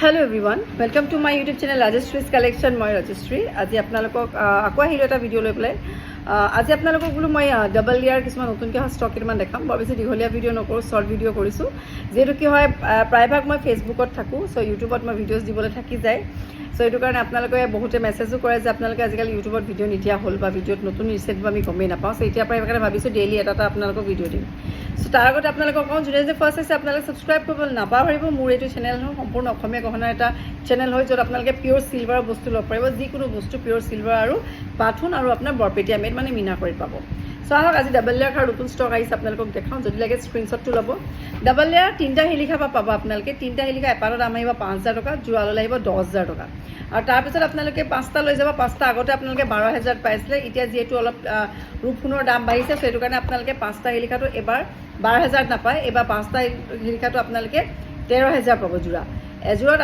Hello everyone, welcome to my YouTube channel Rajeshree's Collection. মই ৰাজশ্ৰী আজি আপোনালোকক আকৌ আহিলোঁ এটা ভিডিঅ' লৈ পেলাই। আজি আপোনালোকক বোলো মই ডাবল লেয়াৰ কিছুমান নতুনকৈ ষ্টক কেইটামান দেখাম। বৰ বেছি দীঘলীয়া ভিডিঅ' নকৰোঁ, শ্বৰ্ট ভিডিঅ' কৰিছোঁ। যিহেতু কি হয় প্ৰায়ভাগ মই ফেচবুকত থাকোঁ, চ' ইউটিউবত মই ভিডিঅ'জ দিবলৈ থাকি যায়। চ' এইটো কাৰণে আপোনালোকে বহুতে মেছেজো কৰে যে আপোনালোকে আজিকালি ইউটিউবত ভিডিঅ' নিদিয়া হ'ল বা ভিডিঅ'ত নতুন ৰিচেণ্ট আমি গমেই নাপাওঁ। চ' এতিয়াৰ পৰা সেইকাৰণে ভাবিছোঁ ডেইলি এটা আপোনালোকক ভিডিঅ' দিম। চ' তাৰ আগতে আপোনালোকক কওঁ, যোনে যে ফাৰ্ষ্ট আছে আপোনালোকে ছাবস্ক্ৰাইব কৰিবলৈ নাপাহৰিব। মোৰ এইটো চেনেল হয় সম্পূৰ্ণ অসমীয়া গহনাৰ এটা চেনেল হয়, য'ত আপোনালোকে পিয়'ৰ চিলভাৰৰ বস্তু ল'ব পাৰিব। যিকোনো বস্তু পিয়'ৰ চিলভাৰ আৰু পাথুন আৰু আপোনাৰ বৰপেটীয়া মেড মানে মীনাকৰিত পাব। চ' আহক আজি ডাবল লেয়াৰ আৰু নতুন ষ্টক আহিছে, আপোনালোকক দেখাওঁ। যদি লাগে স্ক্ৰীনশ্বটটো ল'ব। ডাবল লেয়াৰ তিনিটা শিলিখা পাব আপোনালোকে। তিনিটা শিলিখা এপাৰৰ দাম আহিব 5,000 টকা, যোৰা ল'লে আহিব 10,000 টকা। আৰু তাৰপিছত আপোনালোকে 5টা লৈ যাব। 5টা আগতে আপোনালোকে 12,000 পাইছিলে, এতিয়া যিহেতু অলপ ৰূপ সোণৰ দাম বাঢ়িছে, চ' সেইটো কাৰণে আপোনালোকে 5টা শিলিখাটো এবাৰ 12,000 নাপায়, এইবাৰ 5টা শিলিখাটো আপোনালোকে 13,000 পাব যোৰা। এযোৰত